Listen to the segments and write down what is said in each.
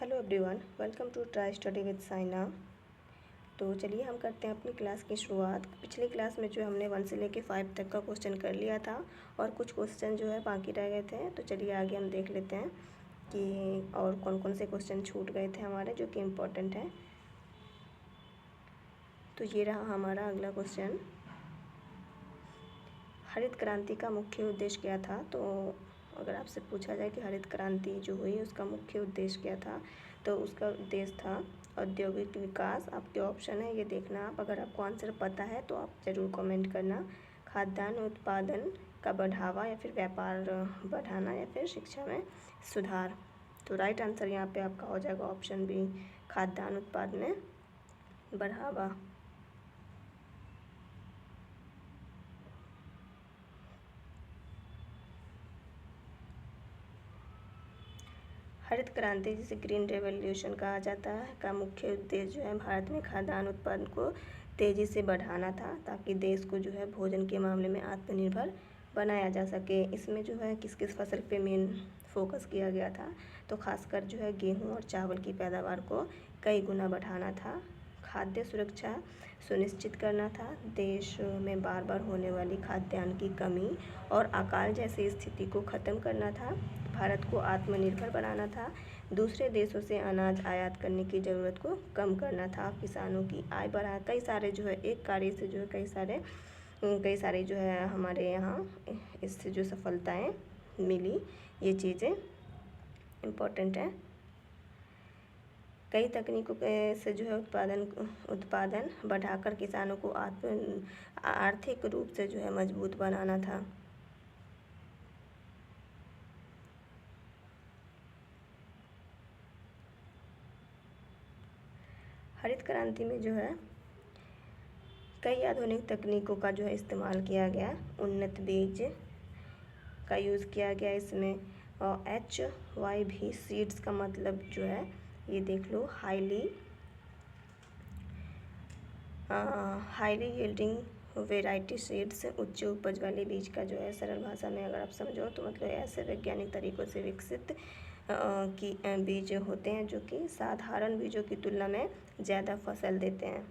Hello everyone, welcome to try study with Saina. तो चलिए हम करते हैं अपनी क्लास की शुरुआत। पिछली क्लास में जो हमने 1 से लेके 5 तक का क्वेश्चन कर लिया था और कुछ क्वेश्चन जो है बाकी रह गए थे। तो चलिए आगे हम देख लेते हैं कि और कौन कौन से क्वेश्चन छूट गए थे हमारे जो कि इम्पोर्टेंट हैं। तो ये रहा हमारा अगला क्वेश्चन। हरित क्रांति का मुख्य उद्देश्य क्या था? तो अगर आपसे पूछा जाए कि हरित क्रांति जो हुई उसका मुख्य उद्देश्य क्या था, तो उसका उद्देश्य था औद्योगिक विकास। आपके ऑप्शन है, ये देखना आप। अगर आपको आंसर पता है तो आप ज़रूर कमेंट करना। खाद्यान्न उत्पादन का बढ़ावा या फिर व्यापार बढ़ाना या फिर शिक्षा में सुधार। तो राइट आंसर यहाँ पे आपका हो जाएगा ऑप्शन बी, खाद्यान्न उत्पादन में बढ़ावा। हरित क्रांति जिसे ग्रीन रेवोल्यूशन कहा जाता है का मुख्य उद्देश्य जो है भारत में खाद्यान्न उत्पादन को तेज़ी से बढ़ाना था, ताकि देश को जो है भोजन के मामले में आत्मनिर्भर बनाया जा सके। इसमें जो है किस किस फसल पे मेन फोकस किया गया था, तो खासकर जो है गेहूं और चावल की पैदावार को कई गुना बढ़ाना था। खाद्य सुरक्षा सुनिश्चित करना था। देश में बार बार होने वाली खाद्यान्न की कमी और अकाल जैसी स्थिति को ख़त्म करना था। भारत को आत्मनिर्भर बनाना था। दूसरे देशों से अनाज आयात करने की ज़रूरत को कम करना था। किसानों की आय बढ़ा, कई सारे जो है एक कार्य से जो है कई सारे जो है हमारे यहाँ इससे जो सफलताएं मिली, ये चीज़ें इम्पोर्टेंट हैं। कई तकनीकों से जो है उत्पादन बढ़ाकर किसानों को आर्थिक रूप से जो है मजबूत बनाना था। हरित क्रांति में जो है कई आधुनिक तकनीकों का जो है इस्तेमाल किया गया। उन्नत बीज का यूज़ किया गया इसमें, और HYV सीड्स का मतलब जो है ये देख लो, हाईली यील्डिंग वेराइटी सीड्स। उच्च उपज वाले बीज का जो है सरल भाषा में अगर आप समझो तो मतलब ऐसे वैज्ञानिक तरीक़ों से विकसित बीज होते हैं जो कि साधारण बीजों की तुलना में ज़्यादा फसल देते हैं।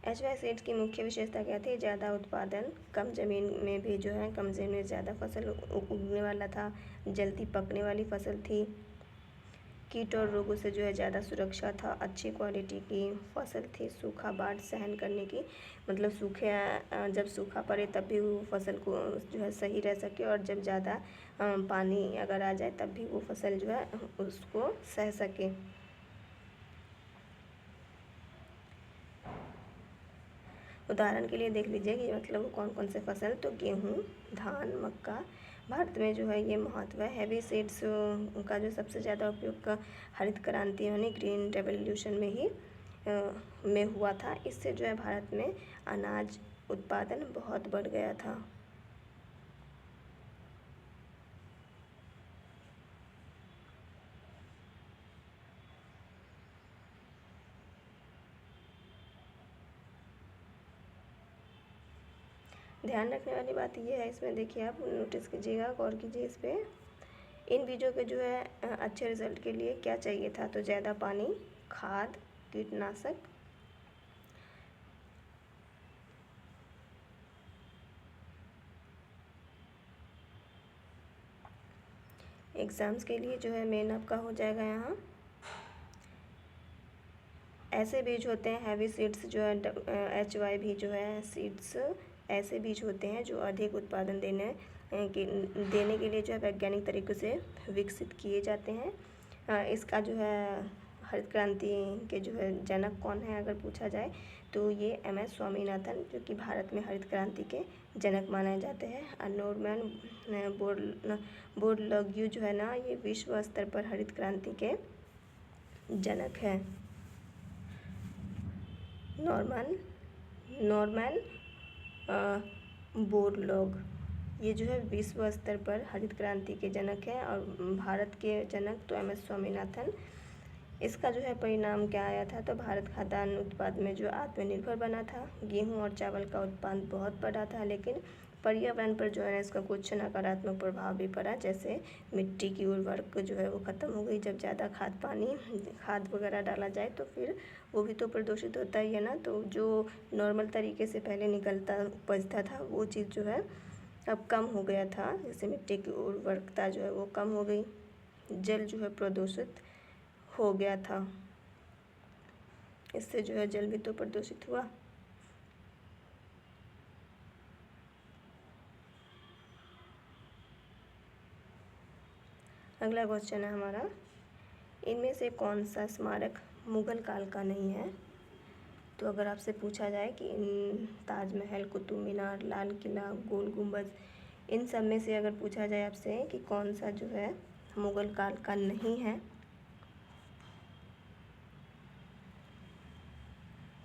HY सीड्स की मुख्य विशेषता क्या थी? ज़्यादा उत्पादन, कम ज़मीन में भी जो है कम ज़मीन में ज़्यादा फसल उगने वाला था, जल्दी पकने वाली फसल थी, कीट और रोगों से जो है ज़्यादा सुरक्षा था, अच्छी क्वालिटी की फसल थी, सूखा बाढ़ सहन करने की, मतलब जब सूखा पड़े तब भी वो फसल को जो है सही रह सके, और जब ज़्यादा पानी अगर आ जाए तब भी वो फसल जो है उसको सह सके। उदाहरण के लिए देख लीजिए कि मतलब कौन कौन से फसल, तो गेहूँ, धान, मक्का। भारत में जो है ये महत्व है। हैवी सीड्स का जो सबसे ज़्यादा उपयोग हरित क्रांति यानी ग्रीन रेवोल्यूशन में हुआ था। इससे जो है भारत में अनाज उत्पादन बहुत बढ़ गया था। ध्यान रखने वाली बात ये है, इसमें देखिए आप नोटिस कीजिएगा, गौर कीजिए इस पर। इन बीजों के जो है अच्छे रिजल्ट के लिए क्या चाहिए था? तो ज़्यादा पानी, खाद, कीटनाशक। एग्ज़ाम्स के लिए जो है मेन आपका हो जाएगा यहाँ, ऐसे बीज होते हैं हैवी सीड्स जो है HYV जो है सीड्स ऐसे बीज होते हैं जो अधिक उत्पादन देने के लिए जो है वैज्ञानिक तरीक़ों से विकसित किए जाते हैं। इसका जो है हरित क्रांति के जो है जनक कौन है अगर पूछा जाए तो ये MS स्वामीनाथन, जो कि भारत में हरित क्रांति के जनक माने जाते हैं। नॉर्मन बोरलॉगियो जो है ना, ये विश्व स्तर पर हरित क्रांति के जनक हैं। नॉर्मन बोरलॉग, ये जो है विश्व स्तर पर हरित क्रांति के जनक हैं, और भारत के जनक तो MS स्वामीनाथन इसका जो है परिणाम क्या आया था, तो भारत खाद्यान्न उत्पाद में जो आत्मनिर्भर बना था। गेहूं और चावल का उत्पादन बहुत बढ़ा था, लेकिन पर्यावरण पर जो है ना इसका कुछ नकारात्मक प्रभाव भी पड़ा, जैसे मिट्टी की उर्वरक जो है वो ख़त्म हो गई। जब ज़्यादा खाद वगैरह डाला जाए तो फिर वो भी तो प्रदूषित होता ही है ना। तो जो नॉर्मल तरीके से पहले निकलता उपजता था वो चीज़ जो है अब कम हो गया था। जैसे मिट्टी की उर्वरकता जो है वो कम हो गई। जल जो है प्रदूषित हो गया था, इससे जो है जल भी तो प्रदूषित हुआ। अगला क्वेश्चन है हमारा, इनमें से कौन सा स्मारक मुगल काल का नहीं है। तो अगर आपसे पूछा जाए कि ताजमहल, कुतुब मीनार, लाल किला, गोल गुंबद, इन सब में से अगर पूछा जाए आपसे कि कौन सा जो है मुगल काल का नहीं है,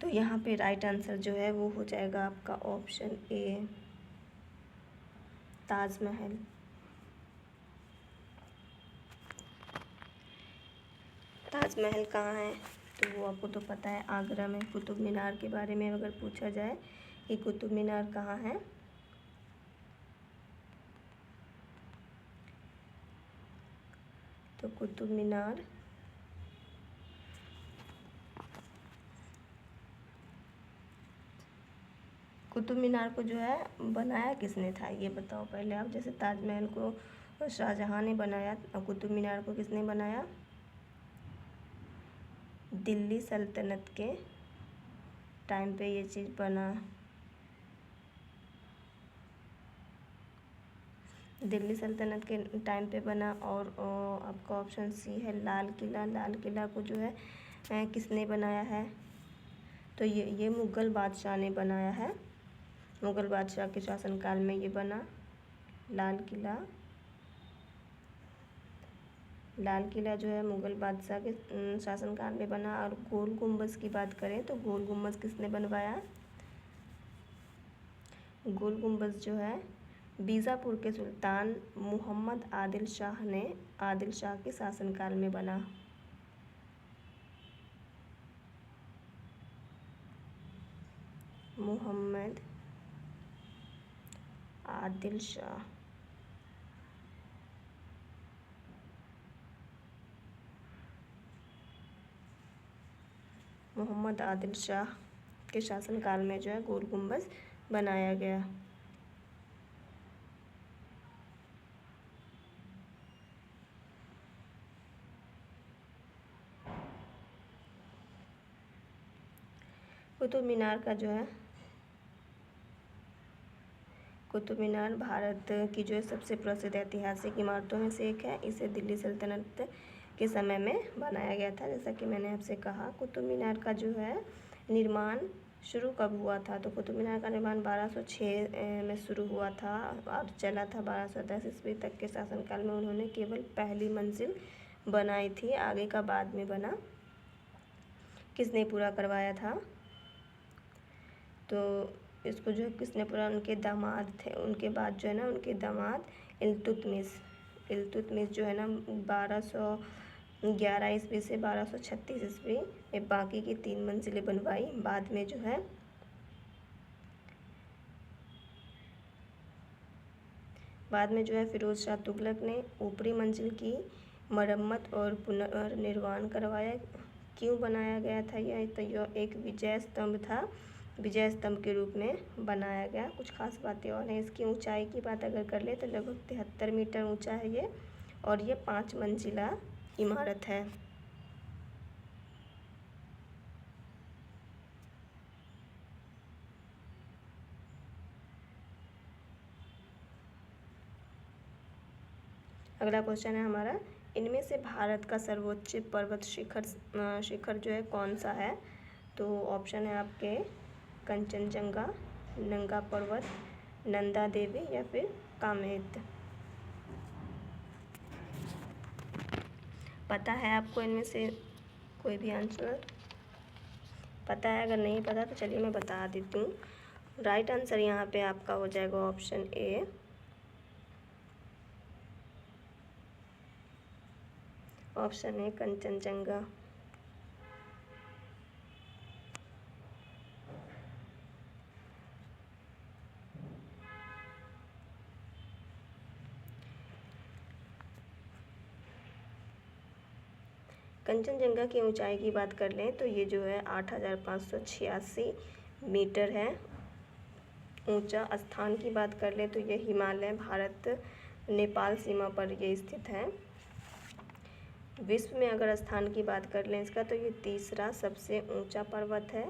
तो यहाँ पे राइट आंसर जो है वो हो जाएगा आपका ऑप्शन ए, ताजमहल। ताजमहल कहाँ है, तो वो आपको तो पता है आगरा में। कुतुब मीनार के बारे में अगर पूछा जाए कि कुतुब मीनार कहाँ है, तो कुतुब मीनार को जो है बनाया किसने था, ये बताओ पहले आप। जैसे ताजमहल को शाहजहां ने बनाया, कुतुब मीनार को किसने बनाया, दिल्ली सल्तनत के टाइम पे ये चीज़ बना। दिल्ली सल्तनत के टाइम पे बना। और आपका ऑप्शन सी है लाल किला। लाल किला को जो है किसने बनाया है, तो ये मुग़ल बादशाह ने बनाया है। मुग़ल बादशाह के शासनकाल में ये बना लाल किला। लाल किला जो है मुग़ल बादशाह के शासनकाल में बना। और गोल गुंबद की बात करें तो गोल गुंबद किसने बनवाया, गोल गुंबद जो है बीजापुर के सुल्तान मोहम्मद आदिल शाह के शासनकाल में बना। मोहम्मद आदिल शाह। मोहम्मद आदिल शाह के शासनकाल में जो है गोल गुंबद बनाया गया। कुतुब मीनार का जो है, कुतुब मीनार भारत की जो है सबसे प्रसिद्ध ऐतिहासिक इमारतों में से एक है। इसे दिल्ली सल्तनत के समय में बनाया गया था। जैसा कि मैंने आपसे कहा, कुतुब मीनार का जो है निर्माण शुरू कब हुआ था, तो कुतुब मीनार का निर्माण 1206 में शुरू हुआ था और चला था 1210 ईस्वी तक के शासनकाल में। उन्होंने केवल पहली मंजिल बनाई थी, आगे का बाद में बना। किसने पूरा करवाया था, तो इसको जो है किसने पूरा, उनके दामाद थे। उनके बाद जो है ना उनके दामाद इल्तुतमिश जो है ना 1211 ईस्वी से 1236 ईस्वी में बाकी की 3 मंजिलें बनवाई। बाद में जो है फिरोज शाह तुगलक ने ऊपरी मंजिल की मरम्मत और पुनर्निर्माण करवाया। क्यों बनाया गया था यह, तो यह एक विजय स्तंभ था, विजय स्तंभ के रूप में बनाया गया। कुछ खास बातें और हैं। इसकी ऊंचाई की बात अगर कर ले तो लगभग 73 मीटर ऊंचा है ये, और ये 5 मंजिला इमारत है। अगला क्वेश्चन है हमारा, इनमें से भारत का सर्वोच्च पर्वत शिखर जो है कौन सा है, तो ऑप्शन है आपके कंचनजंगा, नंगा पर्वत, नंदा देवी या फिर कामेत। पता है आपको इनमें से कोई भी आंसर पता है? अगर नहीं पता तो चलिए मैं बता देती हूँ। राइट आंसर यहाँ पे आपका हो जाएगा option A, option A Kanchenjunga. Kanchenjunga की ऊंचाई की बात कर लें तो ये जो है 8,586 मीटर है ऊंचा। स्थान की बात कर लें तो ये हिमालय भारत नेपाल सीमा पर ये स्थित है। विश्व में अगर स्थान की बात कर लें इसका तो ये तीसरा सबसे ऊंचा पर्वत है।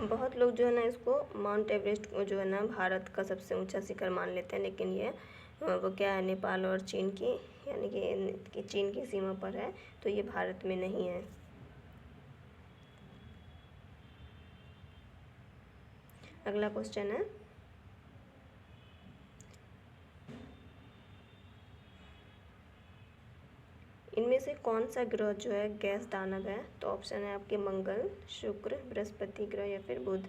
बहुत लोग जो है ना इसको माउंट एवरेस्ट को जो है ना भारत का सबसे ऊंचा शिखर मान लेते हैं, लेकिन ये वो क्या है, नेपाल और चीन की यानी कि चीन की सीमा पर है, तो ये भारत में नहीं है। अगला क्वेश्चन है, इनमें से कौन सा ग्रह जो है गैस दानव है? तो ऑप्शन है आपके मंगल, शुक्र, बृहस्पति ग्रह या फिर बुध।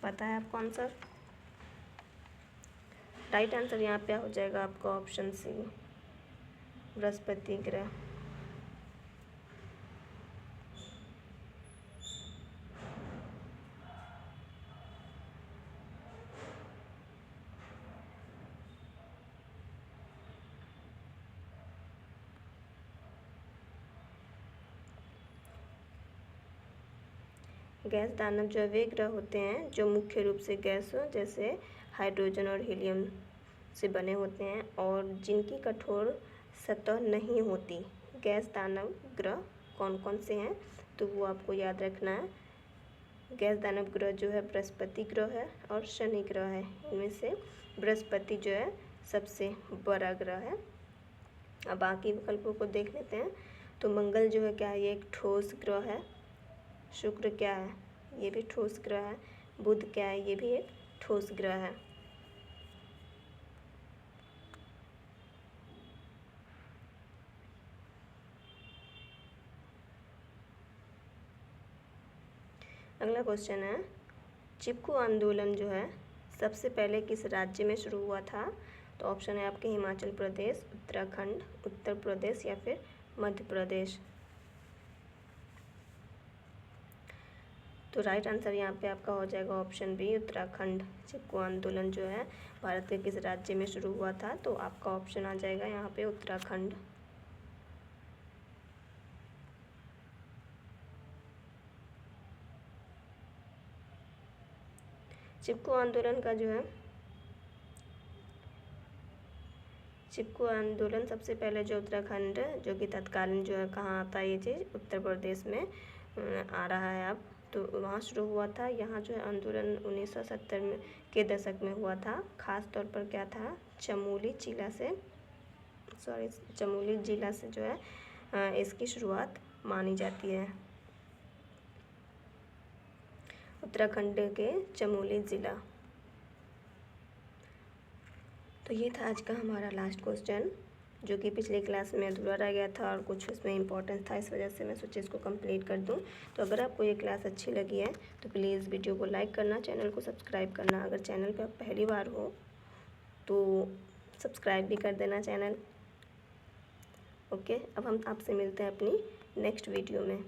पता है आपको आंसर? राइट आंसर यहाँ पे हो जाएगा आपका ऑप्शन सी, बृहस्पति ग्रह। गैस दानव जो वे ग्रह होते हैं जो मुख्य रूप से गैसों जैसे हाइड्रोजन और हीलियम से बने होते हैं और जिनकी कठोर सतह नहीं होती। गैस दानव ग्रह कौन कौन से हैं तो वो आपको याद रखना है। गैस दानव ग्रह जो है बृहस्पति ग्रह है और शनि ग्रह है। इनमें से बृहस्पति जो है सबसे बड़ा ग्रह है। अब बाकी विकल्पों को देख लेते हैं। तो मंगल जो है क्या है, ये एक ठोस ग्रह है। शुक्र क्या है, ये भी ठोस ग्रह है। बुध क्या है, ये भी एक ठोस ग्रह है। अगला क्वेश्चन है, चिपकू आंदोलन जो है सबसे पहले किस राज्य में शुरू हुआ था? तो ऑप्शन है आपके हिमाचल प्रदेश, उत्तराखंड, उत्तर प्रदेश या फिर मध्य प्रदेश। तो राइट आंसर यहाँ पे आपका हो जाएगा ऑप्शन बी, उत्तराखंड। चिपकू आंदोलन जो है भारत के किस राज्य में शुरू हुआ था? तो आपका ऑप्शन आ जाएगा यहाँ पे उत्तराखंड। चिपकू आंदोलन का जो है, चिपकू आंदोलन सबसे पहले जो उत्तराखंड जो कि तत्कालीन जो है कहाँ आता है, ये चीज़ उत्तर प्रदेश में आ रहा है अब, तो वहाँ शुरू हुआ था। यहाँ जो है आंदोलन 1970 में के दशक में हुआ था। ख़ास तौर पर क्या था, चमोली जिला से जो है इसकी शुरुआत मानी जाती है। उत्तराखंड के चमोली ज़िला। तो ये था आज का हमारा लास्ट क्वेश्चन, जो कि पिछले क्लास में अधूरा रह गया था और कुछ उसमें इंपॉर्टेंस था, इस वजह से मैं सोचा इसको कंप्लीट कर दूं। तो अगर आपको ये क्लास अच्छी लगी है तो प्लीज़ वीडियो को लाइक करना, चैनल को सब्सक्राइब करना। अगर चैनल पर आप पहली बार हो तो सब्सक्राइब भी कर देना चैनल। ओके, अब हम आपसे मिलते हैं अपनी नेक्स्ट वीडियो में।